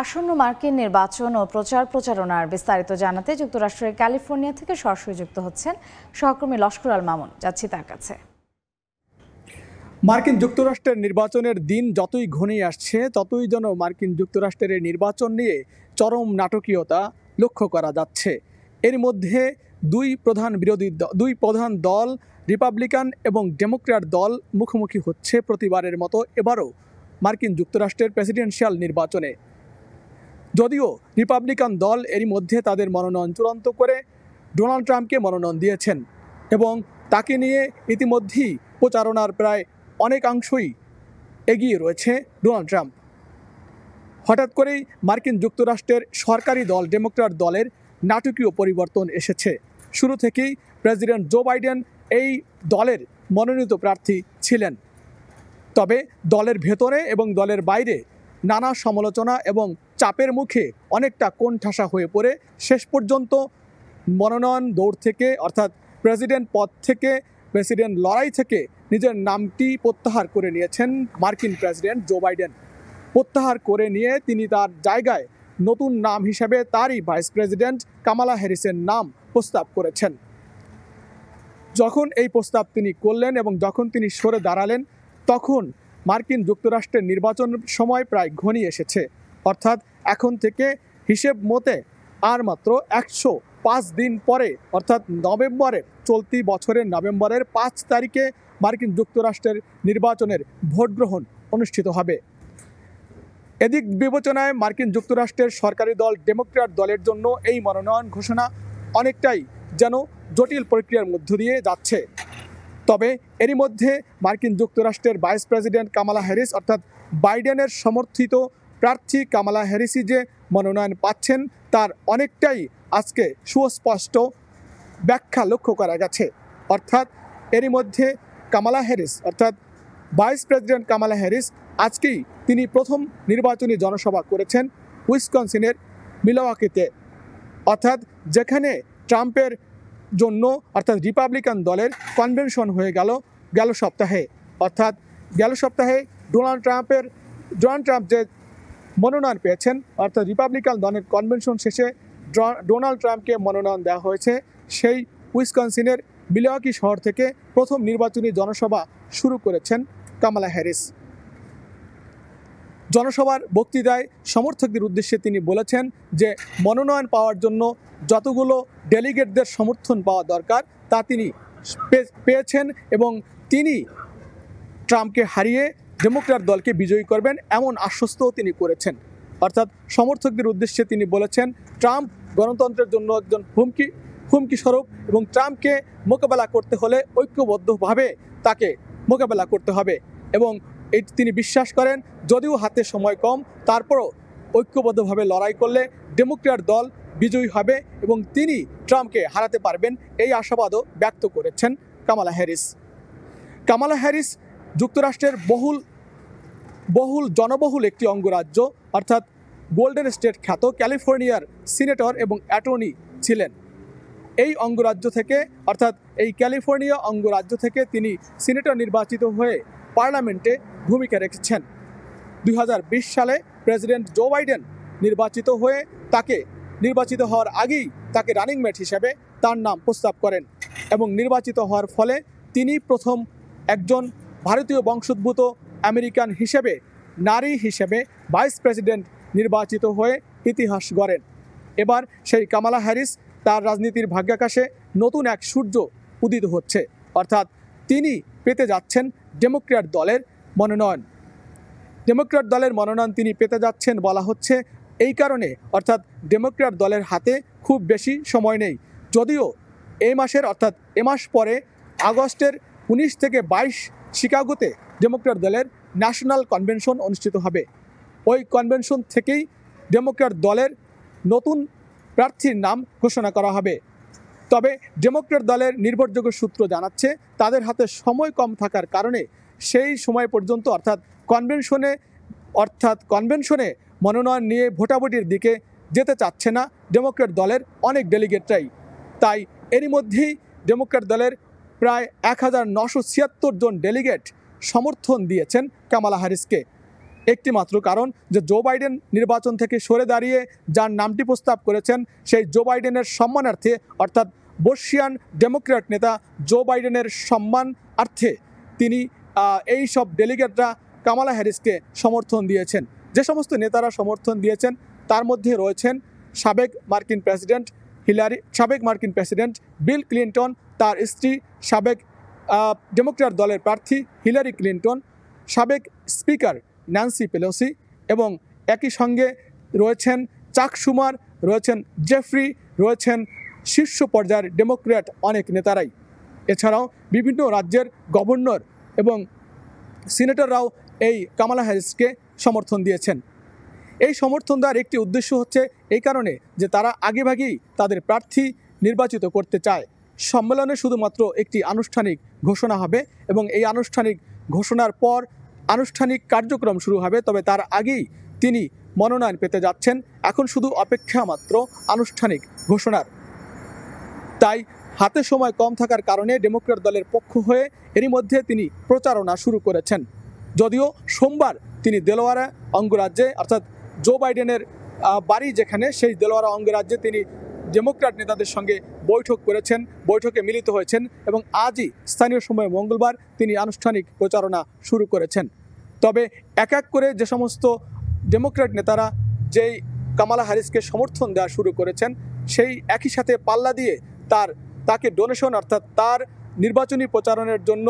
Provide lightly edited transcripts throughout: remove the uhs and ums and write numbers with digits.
আসন্ন মার্কিন নির্বাচন ও প্রচারণার বিস্তারিত জানাতে যুক্তরাষ্ট্রের ক্যালিফোর্নিয়া থেকে সরাসরি যুক্ত হচ্ছেন সহকর্মী লস্কর আল মামুন। যাচ্ছি তার কাছে। মার্কিন যুক্তরাষ্ট্রের নির্বাচনের দিন যতই ঘনিয়ে আসছে ততই যেন মার্কিন যুক্তরাষ্ট্রের নির্বাচন নিয়ে চরম নাটকীয়তা লক্ষ্য করা যাচ্ছে। এর মধ্যে দুই প্রধান দল রিপাবলিকান এবং ডেমোক্র্যাট দল মুখোমুখি হচ্ছে প্রতিবারের মতো এবারও মার্কিন যুক্তরাষ্ট্রের প্রেসিডেন্সিয়াল নির্বাচনে। যদিও রিপাবলিকান দল এরই মধ্যে তাদের মনোনয়ন চূড়ান্ত করে ডোনাল্ড ট্রাম্পকে মনোনয়ন দিয়েছেন এবং তাকে নিয়ে ইতিমধ্যেই প্রচারণার প্রায় অনেকাংশই এগিয়ে রয়েছে ডোনাল্ড ট্রাম্প। হঠাৎ করেই মার্কিন যুক্তরাষ্ট্রের সরকারি দল ডেমোক্র্যাট দলের নাটকীয় পরিবর্তন এসেছে। শুরু থেকেই প্রেসিডেন্ট জো বাইডেন এই দলের মনোনীত প্রার্থী ছিলেন, তবে দলের ভেতরে এবং দলের বাইরে নানা সমালোচনা এবং চাপের মুখে অনেকটা কোণঠাসা হয়ে পড়ে শেষ পর্যন্ত মনোনয়ন দৌড় থেকে অর্থাৎ প্রেসিডেন্ট পদ থেকে প্রেসিডেন্ট লড়াই থেকে নিজের নামটি প্রত্যাহার করে নিয়েছেন মার্কিন প্রেসিডেন্ট জো বাইডেন। প্রত্যাহার করে নিয়ে তিনি তার জায়গায় নতুন নাম হিসেবে তারই ভাইস প্রেসিডেন্ট কামালা হ্যারিসের নাম প্রস্তাব করেছেন। যখন এই প্রস্তাব তিনি করলেন এবং যখন তিনি সরে দাঁড়ালেন, তখন মার্কিন যুক্তরাষ্ট্রের নির্বাচন সময় প্রায় ঘনিয়ে এসেছে। অর্থাৎ এখন থেকে হিসেব মতে আর মাত্র 105 দিন পরে অর্থাৎ চলতি বছরের নভেম্বরের 5 তারিখে মার্কিন যুক্তরাষ্ট্রের নির্বাচনের ভোট গ্রহণ অনুষ্ঠিত হবে। এদিক বিবেচনায় মার্কিন যুক্তরাষ্ট্রের সরকারি দল ডেমোক্র্যাট দলের জন্য এই মনোনয়ন ঘোষণা অনেকটাই যেন জটিল প্রক্রিয়ার মধ্য দিয়ে যাচ্ছে। তবে এরই মধ্যে মার্কিন যুক্তরাষ্ট্রের ভাইস প্রেসিডেন্ট কামালা হ্যারিস অর্থাৎ বাইডেনের সমর্থিত প্রার্থী কামালা হ্যারিসই যে মনোনয়ন পাচ্ছেন তার অনেকটাই আজকে সুস্পষ্ট ব্যাখ্যা লক্ষ্য করা গেছে। অর্থাৎ এরই মধ্যে কামালা হ্যারিস অর্থাৎ ভাইস প্রেসিডেন্ট কামালা হ্যারিস আজকেই তিনি প্রথম নির্বাচনী জনসভা করেছেন উইসকনসিনের মিলওয়াকিতে, অর্থাৎ যেখানে ট্রাম্পের জন্য অর্থাৎ রিপাবলিকান দলের কনভেনশন হয়ে গেল সপ্তাহে। অর্থাৎ গেল সপ্তাহে ডোনাল্ড ট্রাম্প যে মনোনয়ন পেয়েছেন অর্থাৎ রিপাবলিকান দলের কনভেনশন শেষে ডোনাল্ড ট্রাম্পকে মনোনয়ন দেওয়া হয়েছে। সেই উইসকনসিনের মিলওয়াকি শহর থেকে প্রথম নির্বাচনী জনসভা শুরু করেছেন কামালা হ্যারিস। জনসভার বক্তৃতায় সমর্থকদের উদ্দেশ্যে তিনি বলেছেন যে মনোনয়ন পাওয়ার জন্য যতগুলো ডেলিগেটদের সমর্থন পাওয়া দরকার তা তিনি পেয়েছেন এবং তিনি ট্রাম্পকে হারিয়ে ডেমোক্র্যাট দলকে বিজয়ী করবেন এমন আশ্বস্তও তিনি করেছেন। অর্থাৎ সমর্থকদের উদ্দেশ্যে তিনি বলেছেন ট্রাম্প গণতন্ত্রের জন্য একজন হুমকি স্বরূপ এবং ট্রাম্পকে মোকাবেলা করতে হলে ঐক্যবদ্ধভাবে তাকে মোকাবেলা করতে হবে এবং তিনি বিশ্বাস করেন যদিও হাতে সময় কম তারপরও ঐক্যবদ্ধভাবে লড়াই করলে ডেমোক্র্যাট দল বিজয়ী হবে এবং তিনি ট্রাম্পকে হারাতে পারবেন এই আশাবাদও ব্যক্ত করেছেন কামালা হ্যারিস। কামালা হ্যারিস যুক্তরাষ্ট্রের জনবহুল একটি অঙ্গরাজ্য অর্থাৎ গোল্ডেন স্টেট খ্যাত ক্যালিফোর্নিয়ার সিনেটর এবং অ্যাটর্নি ছিলেন। এই অঙ্গরাজ্য থেকে অর্থাৎ এই ক্যালিফোর্নিয়া অঙ্গরাজ্য থেকে তিনি সিনেটর নির্বাচিত হয়ে পার্লামেন্টে ভূমিকা রেখেছেন। 2020 সালে প্রেসিডেন্ট জো বাইডেন নির্বাচিত হওয়ার আগেই তাকে রানিং মেট হিসেবে তার নাম প্রস্তাব করেন এবং নির্বাচিত হওয়ার ফলে তিনি প্রথম একজন ভারতীয় বংশোদ্ভূত আমেরিকান হিসেবে নারী হিসেবে ভাইস প্রেসিডেন্ট নির্বাচিত হয়ে ইতিহাস গড়েন। এবার সেই কামালা হ্যারিস তার রাজনীতির ভাগ্যাকাশে নতুন এক সূর্য উদিত হচ্ছে, অর্থাৎ তিনি পেতে যাচ্ছেন ডেমোক্র্যাট দলের মনোনয়ন। ডেমোক্র্যাট দলের মনোনয়ন তিনি পেতে যাচ্ছেন বলা হচ্ছে এই কারণে, অর্থাৎ ডেমোক্র্যাট দলের হাতে খুব বেশি সময় নেই। যদিও এই মাস পরে আগস্টের 19 থেকে 22 শিকাগোতে ডেমোক্র্যাট দলের ন্যাশনাল কনভেনশন অনুষ্ঠিত হবে। ওই কনভেনশন থেকেই ডেমোক্র্যাট দলের নতুন প্রার্থীর নাম ঘোষণা করা হবে। তবে ডেমোক্র্যাট দলের নির্ভরযোগ্য সূত্র জানাচ্ছে তাদের হাতে সময় কম থাকার কারণে সেই সময় পর্যন্ত অর্থাৎ কনভেনশনে মনোনয়ন নিয়ে ভোটাভুটির দিকে যেতে চাচ্ছে না ডেমোক্র্যাট দলের অনেক ডেলিগেটরাই। তাই এরই মধ্যেই ডেমোক্র্যাট দলের প্রায় 1976 জন ডেলিগেট সমর্থন দিয়েছেন কামালা হ্যারিসকে। একটি মাত্র কারণ যে জো বাইডেন নির্বাচন থেকে সরে দাঁড়িয়ে যার নামটি প্রস্তাব করেছেন সেই জো বাইডেনের সম্মানার্থে, অর্থাৎ বর্ষিয়ান ডেমোক্র্যাট নেতা জো বাইডেনের সম্মানার্থে তিনি এই সব ডেলিগেটরা কামালা হ্যারিসকে সমর্থন দিয়েছেন। যে সমস্ত নেতারা সমর্থন দিয়েছেন তার মধ্যে রয়েছেন সাবেক মার্কিন প্রেসিডেন্ট বিল ক্লিন্টন, তার স্ত্রী সাবেক ডেমোক্র্যাট দলের প্রার্থী হিলারি ক্লিন্টন, সাবেক স্পিকার ন্যান্সি পেলোসি এবং একই সঙ্গে রয়েছেন চাক শুমার, রয়েছেন জেফ্রি, রয়েছেন শীর্ষ পর্যায়ের ডেমোক্র্যাট অনেক নেতারাই। এছাড়াও বিভিন্ন রাজ্যের গভর্নর এবং সিনেটররাও এই কামালা হ্যারিসকে সমর্থন দিয়েছেন। এই সমর্থন দেওয়ার একটি উদ্দেশ্য হচ্ছে এই কারণে যে তারা আগেভাগেই তাদের প্রার্থী নির্বাচিত করতে চায়। সম্মেলনে শুধুমাত্র একটি আনুষ্ঠানিক ঘোষণা হবে এবং এই আনুষ্ঠানিক ঘোষণার পর আনুষ্ঠানিক কার্যক্রম শুরু হবে, তবে তার আগেই তিনি মনোনয়ন পেতে যাচ্ছেন। এখন শুধু অপেক্ষা মাত্র আনুষ্ঠানিক ঘোষণার। তাই হাতে সময় কম থাকার কারণে ডেমোক্র্যাট দলের পক্ষ হয়ে এরই মধ্যে তিনি প্রচারণা শুরু করেছেন। যদিও সোমবার তিনি দেলোয়ারা অঙ্গরাজ্যে, অর্থাৎ জো বাইডেনের বাড়ি যেখানে, সেই দেলোয়ারা অঙ্গরাজ্যে তিনি ডেমোক্র্যাট নেতাদের সঙ্গে বৈঠক করেছেন, বৈঠকে মিলিত হয়েছেন এবং আজই স্থানীয় সময় মঙ্গলবার তিনি আনুষ্ঠানিক প্রচারণা শুরু করেছেন। তবে এক এক করে যে সমস্ত ডেমোক্র্যাট নেতারা যেই কামালা হ্যারিসকে সমর্থন দেওয়া শুরু করেছেন, সেই একই সাথে পাল্লা দিয়ে তাকে ডোনেশন, অর্থাৎ তার নির্বাচনী প্রচারণের জন্য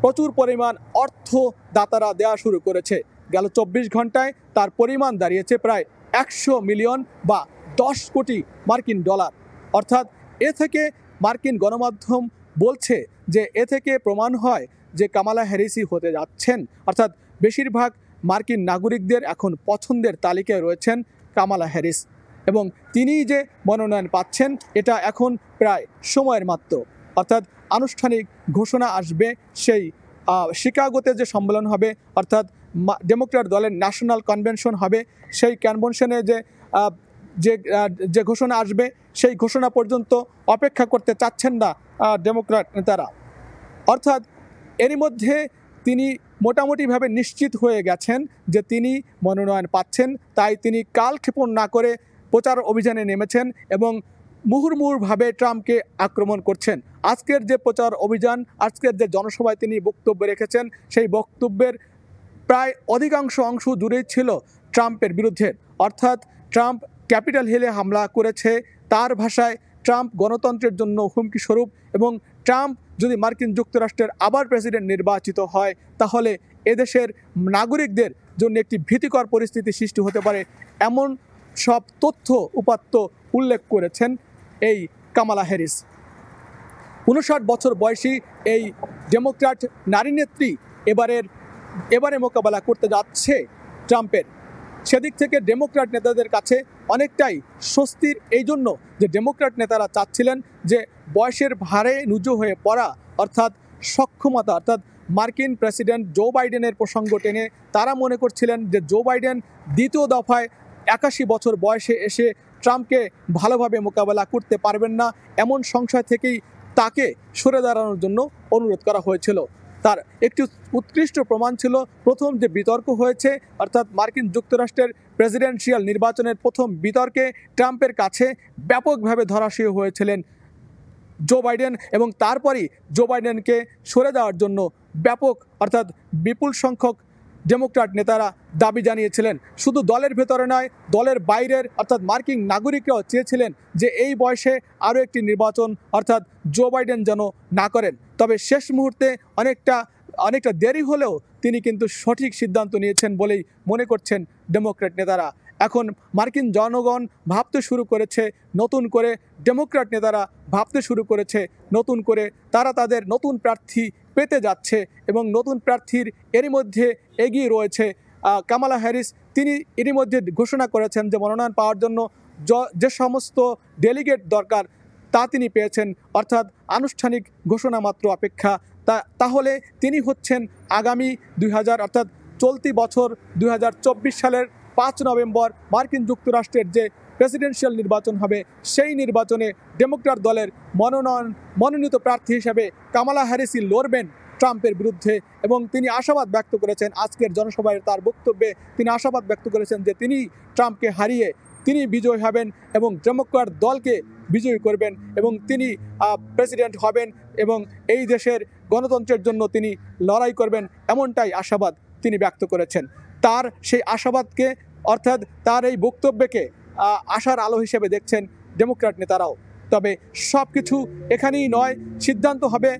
প্রচুর পরিমাণ অর্থ দাতারা দেওয়া শুরু করেছে। গেল 24 ঘন্টায় তার পরিমাণ দাঁড়িয়েছে প্রায় 100 মিলিয়ন বা 10 কোটি মার্কিন ডলার। অর্থাৎ এ থেকে মার্কিন গণমাধ্যম বলছে যে এ থেকে প্রমাণ হয় যে কামালা হ্যারিসই হতে যাচ্ছেন, অর্থাৎ বেশিরভাগ মার্কিন নাগরিকদের এখন পছন্দের তালিকায় রয়েছেন কামালা হ্যারিস এবং তিনিই যে মনোনয়ন পাচ্ছেন এটা এখন প্রায় সময়ের মাত্র। অর্থাৎ আনুষ্ঠানিক ঘোষণা আসবে সেই শিকাগোতে যে সম্মেলন হবে, অর্থাৎ ডেমোক্র্যাট দলের ন্যাশনাল কনভেনশন হবে, সেই কনভেনশনে যে ঘোষণা আসবে সেই ঘোষণা পর্যন্ত অপেক্ষা করতে চাচ্ছেন না ডেমোক্র্যাট নেতারা। অর্থাৎ এরই মধ্যে তিনি মোটামুটিভাবে নিশ্চিত হয়ে গেছেন যে তিনি মনোনয়ন পাচ্ছেন, তাই তিনি কালক্ষেপণ না করে প্রচার অভিযানে নেমেছেন এবং মুহুর্মুহুভাবে ট্রাম্পকে আক্রমণ করছেন। আজকের যে প্রচার অভিযান, আজকের যে জনসভায় তিনি বক্তব্য রেখেছেন, সেই বক্তব্যের প্রায় অধিকাংশ অংশ জুড়েই ছিল ট্রাম্পের বিরুদ্ধে। অর্থাৎ ট্রাম্প ক্যাপিটাল হিলে হামলা করেছে, তার ভাষায় ট্রাম্প গণতন্ত্রের জন্য হুমকি স্বরূপ এবং ট্রাম্প যদি মার্কিন যুক্তরাষ্ট্রের আবার প্রেসিডেন্ট নির্বাচিত হয় তাহলে এদেশের নাগরিকদের জন্য একটি ভীতিকর পরিস্থিতি সৃষ্টি হতে পারে, এমন সব তথ্য উপাত্ত উল্লেখ করেছেন এই কামালা হ্যারিস। 59 বছর বয়সী এই ডেমোক্র্যাট নারী নেত্রী এবারে মোকাবেলা করতে যাচ্ছে ট্রাম্পের। সেদিক থেকে ডেমোক্র্যাট নেতাদের কাছে অনেকটাই স্বস্তির, এই জন্য যে ডেমোক্র্যাট নেতারা চাচ্ছিলেন যে বয়সের ভারে নুজু হয়ে পড়া, অর্থাৎ সক্ষমতা, অর্থাৎ মার্কিন প্রেসিডেন্ট জো বাইডেনের প্রসঙ্গ টেনে তারা মনে করছিলেন যে জো বাইডেন দ্বিতীয় দফায় 81 বছর বয়সে এসে ট্রাম্পকে ভালোভাবে মোকাবেলা করতে পারবেন না, এমন সংশয় থেকেই তাকে সরে দাঁড়ানোর জন্য অনুরোধ করা হয়েছিল। তার একটি উৎকৃষ্ট প্রমাণ ছিল প্রথম যে বিতর্ক হয়েছে, অর্থাৎ মার্কিন যুক্তরাষ্ট্রের প্রেসিডেন্সিয়াল নির্বাচনের প্রথম বিতর্কে ট্রাম্পের কাছে ব্যাপকভাবে ধরাশয়ী হয়েছিলেন জো বাইডেন এবং তারপরই জো বাইডেনকে সরে দেওয়ার জন্য ব্যাপক, অর্থাৎ বিপুল সংখ্যক ডেমোক্র্যাট নেতারা দাবি জানিয়েছিলেন। শুধু দলের ভেতরে নয়, দলের বাইরের অর্থাৎ মার্কিন নাগরিকরাও চেয়েছিলেন যে এই বয়সে আরও একটি নির্বাচন অর্থাৎ জো বাইডেন যেন না করেন। তবে শেষ মুহূর্তে অনেকটা দেরি হলেও তিনি কিন্তু সঠিক সিদ্ধান্ত নিয়েছেন বলেই মনে করছেন ডেমোক্র্যাট নেতারা। এখন মার্কিন জনগণ ভাবতে শুরু করেছে নতুন করে, ডেমোক্র্যাট নেতারা ভাবতে শুরু করেছে নতুন করে, তারা তাদের নতুন প্রার্থী পেতে যাচ্ছে এবং নতুন প্রার্থীর এরই মধ্যে এগিয়ে রয়েছে কামালা হ্যারিস। তিনি এরই মধ্যে ঘোষণা করেছেন যে মনোনয়ন পাওয়ার জন্য যে সমস্ত ডেলিগেট দরকার তা তিনি পেয়েছেন, অর্থাৎ আনুষ্ঠানিক ঘোষণা মাত্র অপেক্ষা। তাহলে তিনি হচ্ছেন আগামী 2000 অর্থাৎ চলতি বছর 2024 সালের 5 নভেম্বর মার্কিন যুক্তরাষ্ট্রের যে প্রেসিডেন্সিয়াল নির্বাচন হবে সেই নির্বাচনে ডেমোক্র্যাট দলের মনোনীত প্রার্থী হিসেবে কামালা হ্যারিসই লড়বেন ট্রাম্পের বিরুদ্ধে এবং তিনি আশাবাদ ব্যক্ত করেছেন আজকের জনসভায় তার বক্তব্যে তিনি আশাবাদ ব্যক্ত করেছেন যে তিনি ট্রাম্পকে হারিয়ে তিনি বিজয়ী হবেন এবং ডেমোক্র্যাট দলকে বিজয়ী করবেন এবং তিনি প্রেসিডেন্ট হবেন এবং এই দেশের গণতন্ত্রের জন্য তিনি লড়াই করবেন এমনটাই আশাবাদ তিনি ব্যক্ত করেছেন। তার সেই আশাবাদকে অর্থাৎ তার এই বক্তব্যকে আশার আলো হিসেবে দেখছেন ডেমোক্র্যাট নেতারাও। তবে সব কিছু এখানেই নয়, সিদ্ধান্ত হবে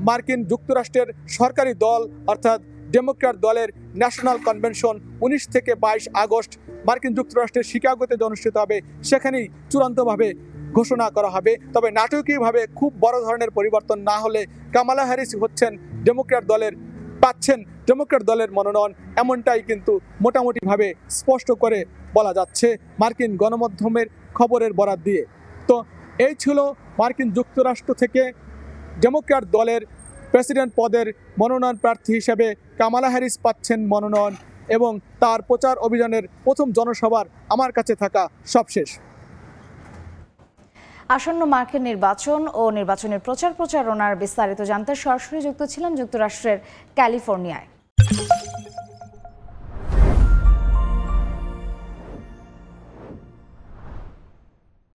মার্কিন যুক্তরাষ্ট্রের সরকারি দল অর্থাৎ ডেমোক্র্যাট দলের ন্যাশনাল কনভেনশন 19 থেকে 22 আগস্ট মার্কিন যুক্তরাষ্ট্রের শিকাগোতে অনুষ্ঠিত হবে, সেখানেই চূড়ান্তভাবে ঘোষণা করা হবে। তবে নাটকীয়ভাবে খুব বড় ধরনের পরিবর্তন না হলে কামালা হ্যারিস পাচ্ছেন ডেমোক্র্যাট দলের মনোনয়ন, এমনটাই কিন্তু মোটামুটিভাবে স্পষ্ট করে বলা যাচ্ছে মার্কিন গণমাধ্যমের খবরের বরাত দিয়ে। তো এই ছিল মার্কিন যুক্তরাষ্ট্র থেকে ডেমোক্র্যাট দলের প্রেসিডেন্ট পদের মনোনয়ন প্রার্থী হিসেবে কামালা হ্যারিস পাচ্ছেন মনোনয়ন এবং তার প্রচার অভিযানের প্রথম জনসভার আমার কাছে থাকা সবশেষ। আসন্ন মার্কিন নির্বাচন ও নির্বাচনের প্রচারণার বিস্তারিত জানতে সরাসরি যুক্ত ছিলাম যুক্তরাষ্ট্রের ক্যালিফোর্নিয়ায়।